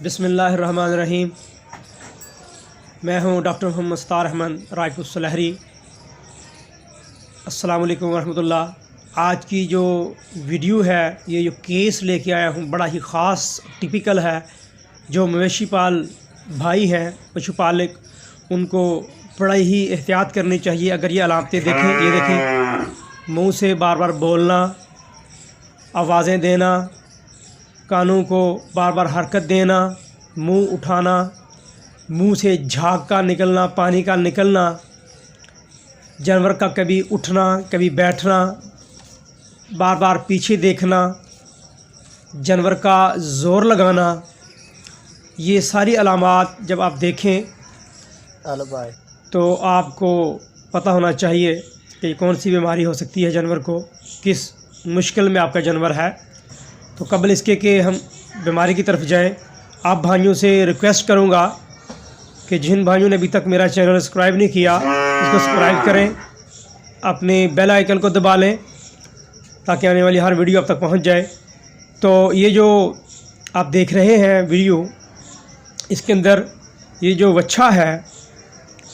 बिस्मिल्लाहिर्रहमानिर्रहीम। मैं हूं डॉक्टर मोहम्मद सत्तार अहमद राजपूत सुलहरी। अस्सलाम वालेकुम वरहमतुल्लाह। आज की जो वीडियो है, ये जो केस लेके आया हूं, बड़ा ही ख़ास टिपिकल है। जो मवेशी पाल भाई हैं, पशुपालक, उनको बड़ा ही एहतियात करनी चाहिए। अगर ये अलामतें देखें, ये देखें, मुँह से बार बार बोलना, आवाज़ें देना, कानों को बार बार हरकत देना, मुंह उठाना, मुंह से झाग का निकलना, पानी का निकलना, जानवर का कभी उठना कभी बैठना, बार बार पीछे देखना, जानवर का ज़ोर लगाना, ये सारी अलामात जब आप देखें तो आपको पता होना चाहिए कि कौन सी बीमारी हो सकती है जानवर को, किस मुश्किल में आपका जानवर है। तो कबल इसके कि हम बीमारी की तरफ जाएं, आप भाइयों से रिक्वेस्ट करूंगा कि जिन भाइयों ने अभी तक मेरा चैनल सब्सक्राइब नहीं किया, उसको सब्सक्राइब करें, अपने बेल आइकन को दबा लें ताकि आने वाली हर वीडियो आप तक पहुंच जाए। तो ये जो आप देख रहे हैं वीडियो, इसके अंदर ये जो बच्चा है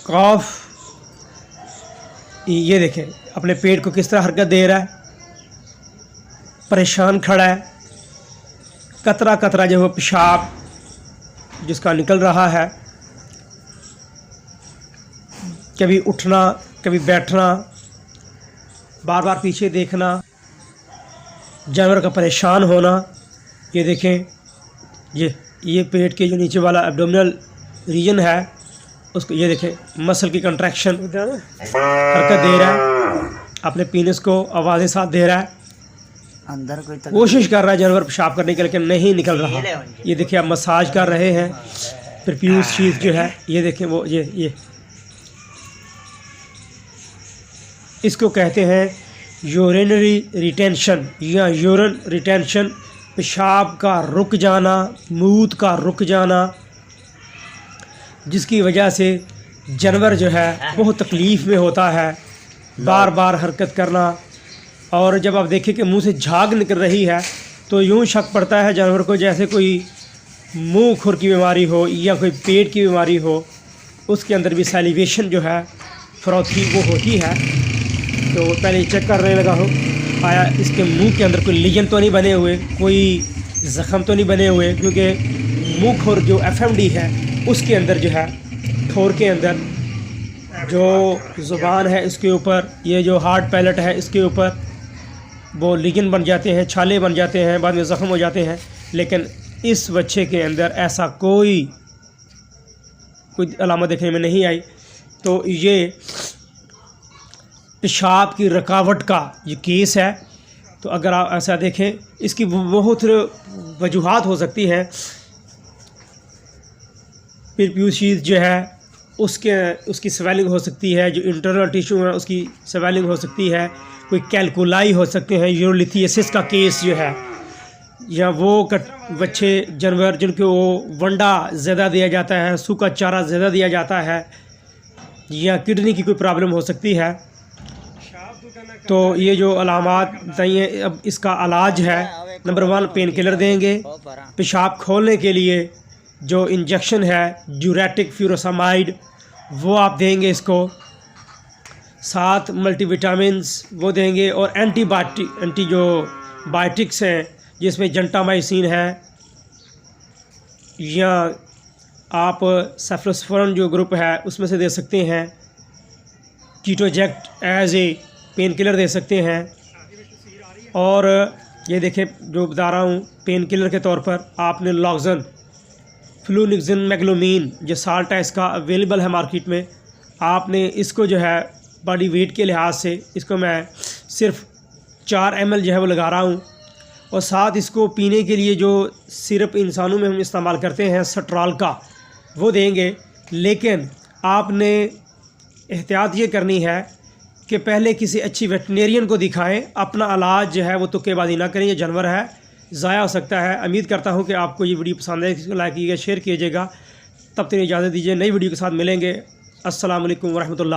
कॉफ, ये देखें अपने पेट को किस तरह हरकत दे रहा है, परेशान खड़ा है, कतरा कतरा जो है पेशाब जिसका निकल रहा है, कभी उठना कभी बैठना, बार बार पीछे देखना, जानवर का परेशान होना। ये देखें, ये पेट के जो नीचे वाला एब्डोमिनल रीजन है, उसको ये देखें, मसल की कंट्रैक्शन हरकत दे रहा है, अपने पीनस को आवाज़ें साथ दे रहा है, अंदर कोशिश कर रहा है जानवर पेशाब करने के, लेकिन नहीं निकल रहा। ये देखिए, आप मसाज कर रहे हैं, फिर प्यूस शीथ जो है, ये देखें, वो ये इसको कहते हैं यूरिनरी रिटेंशन या यूरिन रिटेंशन, पेशाब का रुक जाना, मूत का रुक जाना, जिसकी वजह से जानवर जो है बहुत तकलीफ़ में होता है, बार बार हरकत करना। और जब आप देखें कि मुंह से झाग निकल रही है तो यूँ शक पड़ता है जानवर को जैसे कोई मुंह खुर की बीमारी हो या कोई पेट की बीमारी हो। उसके अंदर भी सैलिवेशन जो है, फ्रॉथी, वो होती है। तो पहले चेक करने लगा हूँ, आया इसके मुंह के अंदर कोई लीजन तो नहीं बने हुए, कोई ज़ख़म तो नहीं बने हुए, क्योंकि मुंह खुर जो एफएमडी है उसके अंदर जो है, ठोर के अंदर जो ज़ुबान है इसके ऊपर, ये जो हार्ड पैलेट है इसके ऊपर वो लिगन बन जाते हैं, छाले बन जाते हैं, बाद में ज़ख़म हो जाते हैं। लेकिन इस बच्चे के अंदर ऐसा कोई अलामत देखने में नहीं आई। तो ये पेशाब की रुकावट का ये केस है। तो अगर आप ऐसा देखें, इसकी बहुत वजूहात हो सकती हैं। फिर प्यूशीज जो है उसकी स्वेलिंग हो सकती है, जो इंटरनल टिश्यू है उसकी स्वेलिंग हो सकती है, कोई कैलकुलाई हो सकते हैं, यूरोलिथियसिस का केस जो है, या वो बच्चे जानवर जिनको वंडा ज़्यादा दिया जाता है, सूखा चारा ज़्यादा दिया जाता है, या किडनी की कोई प्रॉब्लम हो सकती है। तो ये जो अलामात बताइए, अब इसका इलाज है, नंबर 1 पेन किलर देंगे। पेशाब खोलने के लिए जो इंजेक्शन है ड्यूरेटिक फ्यूरोसामाइड, वो आप देंगे इसको, साथ मल्टीविटामिन्स वो देंगे, और एंटी जो बायोटिक्स हैं जिसमें जेंटामाइसिन है, या आप सेफ्लोस्फोरन जो ग्रुप है उसमें से दे सकते हैं। कीटोजेक्ट एज ए पेन किलर दे सकते हैं। और ये देखें, जो बता रहा हूँ, पेन किलर के तौर पर आपने लॉक्जन, फ्लूनिक्सिन, मैग्लोमीन जो साल्ट है इसका अवेलेबल है मार्केट में। आपने इसको जो है बॉडी वेट के लिहाज से इसको मैं सिर्फ 4 ml जो है वो लगा रहा हूँ। और साथ इसको पीने के लिए जो सिरप इंसानों में हम इस्तेमाल करते हैं सट्राल का, वो देंगे। लेकिन आपने एहतियात ये करनी है कि पहले किसी अच्छी वेटनेरियन को दिखाएं, अपना इलाज जो है वो तुक्केबाजी ना करें। ये जानवर है, ज़ाया हो सकता है। उम्मीद करता हूँ कि आपको ये वीडियो पसंद है, इसको लाइक कीजिएगा, शेयर कीजिएगा। तब तक इजाज़त दीजिए, नई वीडियो के साथ मिलेंगे। अस्सलाम वालेकुम वरहमतुल्लाह।